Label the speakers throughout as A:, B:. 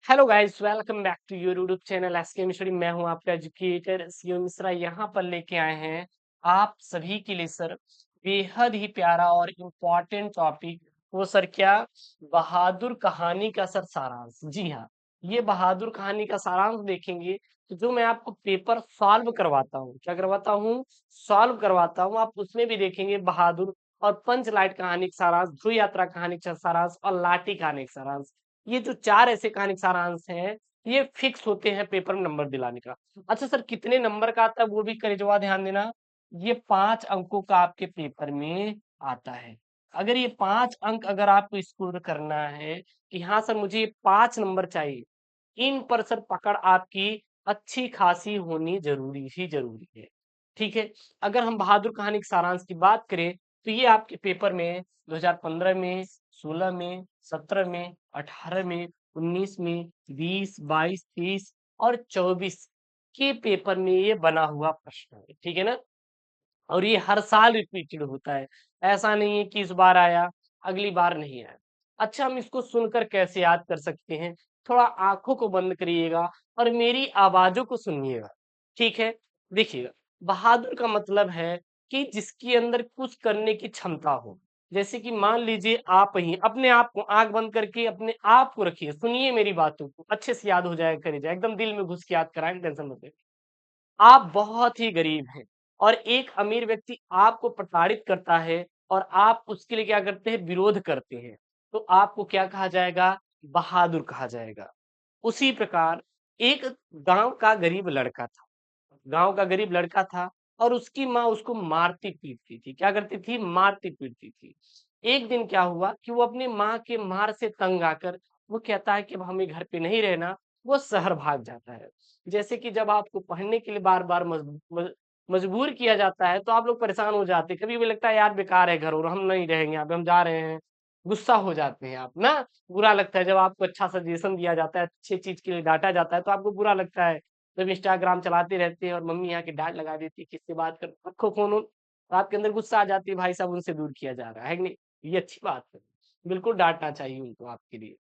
A: Hello guys, welcome back to your YouTube channel SK Mishri. मैं हूं आपका एजुकेटर सीओ मिश्रा। यहाँ पर लेके आए हैं आप सभी के लिए सर बेहद ही प्यारा और इम्पोर्टेंट टॉपिक। वो सर क्या? बहादुर कहानी का सर सारांश। जी हाँ, ये बहादुर कहानी का सारांश देखेंगे तो जो मैं आपको पेपर सॉल्व करवाता हूँ, क्या करवाता हूँ? सॉल्व करवाता हूँ। आप उसमें भी देखेंगे बहादुर और पंचलाइट कहानी का सारांश, ध्रुव यात्रा कहानी का सारांश और लाठी कहानी का सारांश। ये जो चार ऐसे कहानी सारांश हैं, ये फिक्स होते हैं पेपर में नंबर दिलाने का। अच्छा सर, कितने नंबर का आता है वो भी करेजवा ध्यान देना। ये 5 अंकों का आपके पेपर में आता है। अगर ये 5 अंक अगर आपको स्कोर करना है कि हाँ सर मुझे ये 5 नंबर चाहिए, इन पर सर पकड़ आपकी अच्छी खासी होनी जरूरी ही जरूरी है। ठीक है। अगर हम बहादुर कहानी के सारांश की बात करें तो ये आपके पेपर में 2015 में, 16 में, 17 में, 18 में, 19 में, 20, 22, 30 और 24 के पेपर में ये बना हुआ प्रश्न है। ठीक है ना? और ये हर साल रिपीटेड होता है। ऐसा नहीं है कि इस बार आया अगली बार नहीं आया। अच्छा, हम इसको सुनकर कैसे याद कर सकते हैं? थोड़ा आंखों को बंद करिएगा और मेरी आवाजों को सुनिएगा। ठीक है? देखिएगा, बहादुर का मतलब है कि जिसके अंदर कुछ करने की क्षमता हो। जैसे कि मान लीजिए आप ही अपने आप को आंख बंद करके अपने आप को रखिए, सुनिए मेरी बातों को, अच्छे से याद हो जाए, करे जाए, एकदम दिल में घुस के याद कराएं, टेंशन मत लें। आप बहुत ही गरीब हैं और एक अमीर व्यक्ति आपको प्रताड़ित करता है और आप उसके लिए क्या करते हैं? विरोध करते हैं। तो आपको क्या कहा जाएगा? बहादुर कहा जाएगा। उसी प्रकार एक गांव का गरीब लड़का था। गांव का गरीब लड़का था और उसकी माँ उसको मारती पीटती थी। क्या करती थी? मारती पीटती थी। एक दिन क्या हुआ कि वो अपनी माँ के मार से तंग आकर वो कहता है कि अब हमें घर पे नहीं रहना। वो शहर भाग जाता है। जैसे कि जब आपको पढ़ने के लिए बार बार मजबूर किया जाता है तो आप लोग परेशान हो जाते हैं। कभी भी लगता है यार बेकार है घर और हम नहीं रहेंगे यहाँ पे, हम जा रहे हैं। गुस्सा हो जाते हैं आप ना। बुरा लगता है जब आपको अच्छा सजेशन दिया जाता है, अच्छी चीज के लिए डांटा जाता है तो आपको बुरा लगता है। जब इंस्टाग्राम चलाते रहते हैं और मम्मी यहाँ के डांट लगा देती है, किससे बात कर, रखो फोन वोन, तो आपके अंदर गुस्सा आ जाती है, भाई साहब उनसे दूर किया जा रहा है कि नहीं? ये अच्छी बात है। बिल्कुल डांटना चाहिए उनको आपके लिए।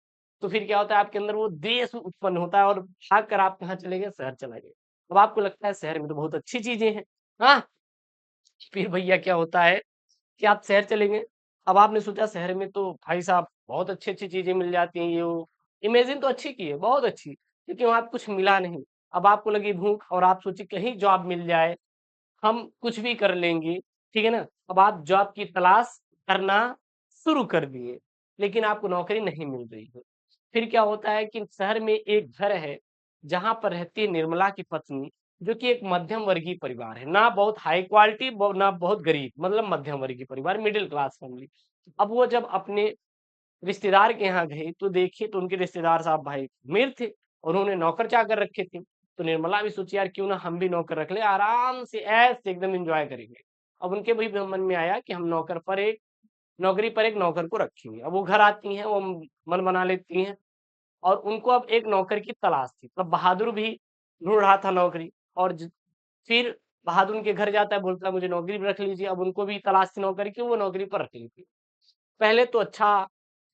A: तो फिर क्या होता है? आपके अंदर वो द्वेष उत्पन्न होता है और भाग कर आप कहाँ चले गए? शहर चला गए। अब आपको लगता है शहर में तो बहुत अच्छी चीजें हैं। हाँ, फिर भैया क्या होता है कि आप शहर चलेंगे। अब आपने सोचा शहर में तो भाई साहब बहुत अच्छी-अच्छी चीज़ें मिल जाती हैं, ये वो। इमेजिन तो अच्छी की है, बहुत अच्छी, लेकिन वहाँ कुछ मिला नहीं। अब आपको लगी भूख और आप सोचे कहीं जॉब मिल जाए, हम कुछ भी कर लेंगे, ठीक है ना? अब आप जॉब की तलाश करना शुरू कर दिए, लेकिन आपको नौकरी नहीं मिल रही है। फिर क्या होता है कि शहर में एक घर है, जहाँ पर रहती है निर्मला की पत्नी, जो कि एक मध्यम वर्गीय परिवार है। ना बहुत हाई क्वालिटी ना बहुत गरीब, मतलब मध्यम वर्गीय परिवार, मिडिल क्लास फैमिली। अब वो जब अपने रिश्तेदार के यहाँ गए तो देखे तो उनके रिश्तेदार साहब भाई अमीर थे और उन्होंने नौकर चाकर रखे थे। तो निर्मला भी सोची यार क्यों ना हम भी नौकर रख ले, आराम से ऐश से एकदम एंजॉय करेंगे। अब उनके भी मन में आया कि हम नौकरी पर एक नौकर को रखेंगे। अब वो घर आती हैं, वो मन बना लेती हैं और उनको अब एक नौकर की तलाश थी। तब बहादुर भी ढूंढ रहा था नौकरी। और फिर बहादुर उनके घर जाता है, बोलता है मुझे नौकरी पे रख लीजिए। अब उनको भी तलाश थी नौकरी की, वो नौकरी पर रख ली थी। पहले तो अच्छा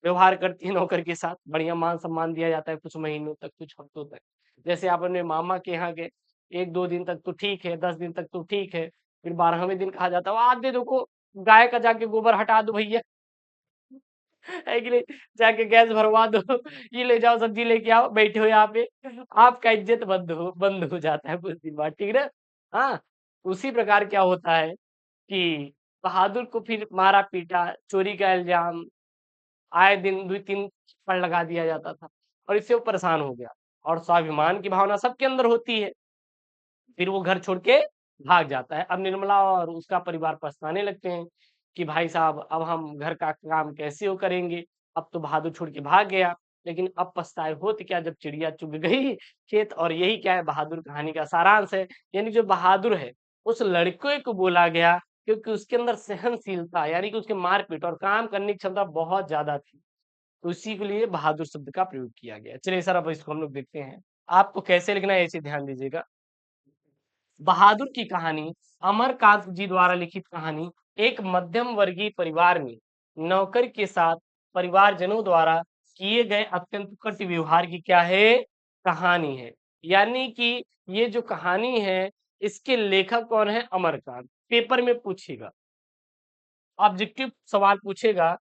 A: व्यवहार करती है नौकर के साथ, बढ़िया मान-सम्मान दिया जाता है कुछ महीनों तक, कुछ हफ्तों तक। जैसे आप अपने मामा के यहाँ गए, 1-2 दिन तक तो ठीक है, 10 दिन तक तो ठीक है, फिर 12वें दिन कहा जाता है, "आज दे देखो, गाय का जाके गोबर हटा दो भैया।" है कि नहीं? जाके गैस भरवा दो, ये ले जाओ सब्जी लेके आओ, बैठे हो यहाँ पे। आपका इज़्ज़त बंद हो जाता है कुछ दिन बाद, ठीक ना? हाँ, उसी प्रकार क्या होता है कि बहादुर को फिर मारा-पीटा, चोरी का इल्ज़ाम, आए दिन 2-3 थप्पड़ लगा दिया जाता था और इससे वो परेशान हो गया। और स्वाभिमान की भावना सबके अंदर होती है। फिर वो घर छोड़ के भाग जाता है। अब निर्मला और उसका परिवार पछताने लगते हैं कि भाई साहब अब हम घर का काम कैसे वो करेंगे? अब तो बहादुर छोड़ के भाग गया, लेकिन अब पछताए होत क्या जब चिड़िया चुग गई खेत। और यही क्या है? बहादुर कहानी का सारांश है। यानी जो बहादुर है, उस लड़के को बोला गया क्योंकि उसके अंदर सहनशीलता यानी कि उसके मारपीट और काम करने की क्षमता बहुत ज़्यादा थी। तो इसी के लिए बहादुर शब्द का प्रयोग किया गया। चलिए सर, अब इसको हम लोग देखते हैं। आपको कैसे लिखना है, इसे ध्यान दीजिएगा। बहादुर की कहानी अमरकांत जी द्वारा लिखित कहानी। एक मध्यम वर्गीय परिवार में नौकर के साथ परिवारजनों द्वारा किए गए अत्यंत कट व्यवहार की क्या है, कहानी है। यानी कि ये जो कहानी है, इसके लेखक कौन है, अमरकांत। पेपर में पूछेगा, ऑब्जेक्टिव सवाल पूछेगा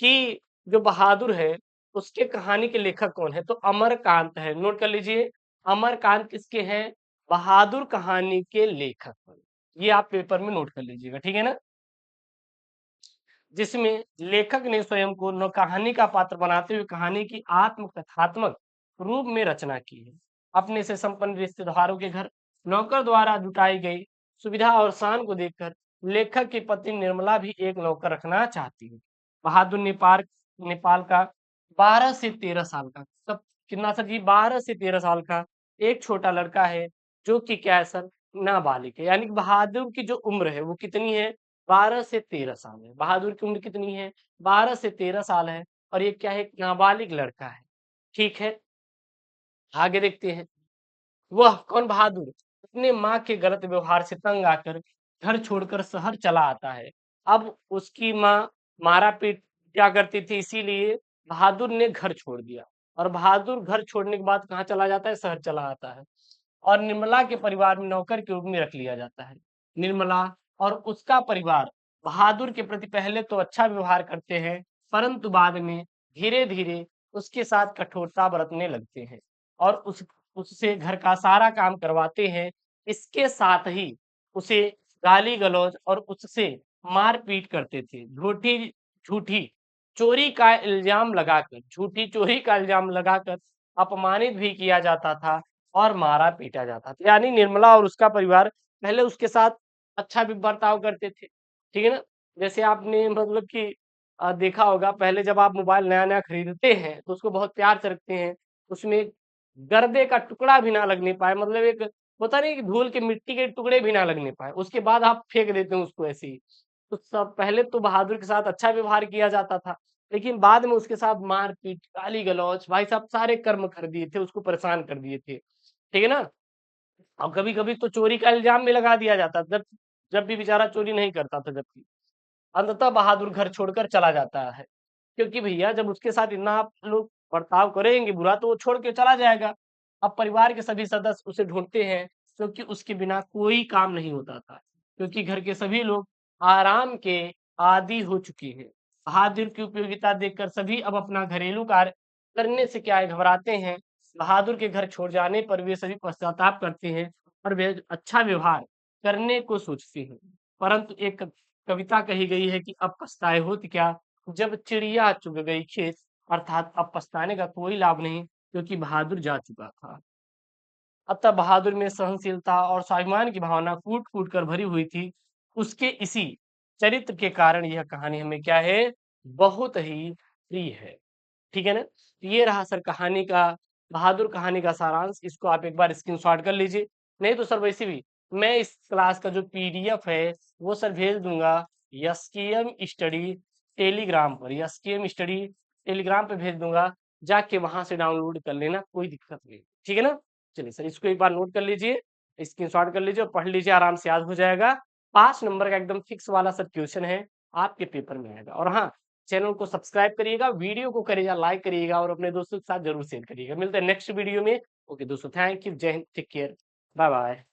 A: कि जो बहादुर है, उसके कहानी के लेखक कौन है, तो अमरकांत है। नोट कर लीजिए, अमरकांत किसके हैं, बहादुर कहानी के लेखक। ये आप पेपर में नोट कर लीजिएगा, ठीक है ना। जिसमें लेखक ने स्वयं को न कहानी का पात्र बनाते हुए कहानी की आत्मकथात्मक रूप में रचना की है। अपने से संपन्न रिश्तेदारों के घर नौकर द्वारा जुटाई गई सुविधा और शान को देखकर लेखक की पत्नी निर्मला भी एक नौकर रखना चाहती है। बहादुर नेपाल नेपाल का 12 से 13 साल का, तब कितना सर जी, 12 से 13 साल का एक छोटा लड़का है, जो कि क्या है सर, नाबालिग है। यानी कि बहादुर की जो उम्र है वो कितनी है, 12 से 13 साल है। बहादुर की उम्र कितनी है, 12 से 13 साल है। और ये क्या है, एक नाबालिग लड़का है। ठीक है, आगे देखते हैं। वह कौन, बहादुर अपने माँ के गलत व्यवहार से तंग आकर घर छोड़कर शहर चला आता है। अब उसकी माँ मारा पीट क्या करती थी, इसीलिए बहादुर ने घर छोड़ दिया। और बहादुर घर छोड़ने के बाद कहाँ चला जाता है, शहर चला आता है। और निर्मला के परिवार में नौकर के रूप में रख लिया जाता है। निर्मला और उसका परिवार बहादुर के प्रति पहले तो अच्छा व्यवहार करते हैं, परंतु बाद में धीरे धीरे उसके साथ कठोरता बरतने लगते हैं और उससे घर का सारा काम करवाते हैं। इसके साथ ही उसे गाली गलौज और उससे मारपीट करते थे। झूठी झूठी चोरी का इल्जाम लगाकर, झूठी चोरी का इल्जाम लगाकर अपमानित भी किया जाता था और मारा पीटा जाता था। यानी निर्मला और उसका परिवार पहले उसके साथ अच्छा भी बर्ताव करते थे, ठीक है ना। जैसे आपने मतलब कि देखा होगा, पहले जब आप मोबाइल नया नया खरीदते हैं तो उसको बहुत प्यार से रखते हैं। उसमें गर्दे का टुकड़ा भी ना लगने पाए, मतलब एक होता नहीं कि धूल के मिट्टी के टुकड़े भी ना लगने पाए, उसके बाद आप फेंक देते हैं उसको ऐसे ही। तो सब पहले तो बहादुर के साथ अच्छा व्यवहार किया जाता था, लेकिन बाद में उसके साथ मारपीट, गाली गलौज, भाई साहब सारे कर्म कर दिए थे, उसको परेशान कर दिए थे, ठीक है ना। और कभी कभी तो चोरी का इल्जाम भी लगा दिया जाता, जब जब भी बेचारा चोरी नहीं करता था, जबकि अंततः बहादुर घर छोड़कर चला जाता है। क्योंकि भैया जब उसके साथ इतना आप लोग बर्ताव करेंगे बुरा, तो वो छोड़ के चला जाएगा। अब परिवार के सभी सदस्य उसे ढूंढते हैं, क्योंकि उसके बिना कोई काम नहीं होता था, क्योंकि घर के सभी लोग आराम के आदी हो चुके हैं। बहादुर की उपयोगिता देखकर सभी अब अपना घरेलू कार्य करने से क्या है, घबराते हैं। बहादुर के घर छोड़ जाने पर वे सभी पश्चाताप करते हैं और वे अच्छा व्यवहार करने को सोचते हैं। परंतु एक कविता कही गई है कि अब पछताए होत क्या, जब चिड़िया चुग गई खेत। अर्थात अब पछताने का कोई लाभ नहीं, क्योंकि बहादुर जा चुका था। अतः बहादुर में सहनशीलता और स्वाभिमान की भावना कूट कूट कर भरी हुई थी। उसके इसी चरित्र के कारण यह कहानी हमें क्या है, बहुत ही प्रिय है। ठीक है ना। तो ये रहा सर कहानी का, बहादुर कहानी का सारांश। इसको आप एक बार स्क्रीनशॉट कर लीजिए, नहीं तो सर वैसे भी मैं इस क्लास का जो पीडीएफ है वो सर भेज दूंगा एसकेएम स्टडी टेलीग्राम पर। एसकेएम स्टडी टेलीग्राम पे भेज दूंगा, जाके वहां से डाउनलोड कर लेना, कोई दिक्कत नहीं, ठीक है ना। चलिए सर, इसको एक बार नोट कर लीजिए, स्क्रीनशॉट कर लीजिए और पढ़ लीजिए, आराम से याद हो जाएगा। 5 नंबर का एकदम फिक्स वाला सर क्वेश्चन है, आपके पेपर में आएगा। और हाँ, चैनल को सब्सक्राइब करिएगा, वीडियो को करिएगा लाइक करिएगा और अपने दोस्तों के साथ जरूर शेयर करिएगा। मिलते हैं नेक्स्ट वीडियो में। ओके दोस्तों, थैंक यू, जय हिंद, टेक केयर, बाय बाय।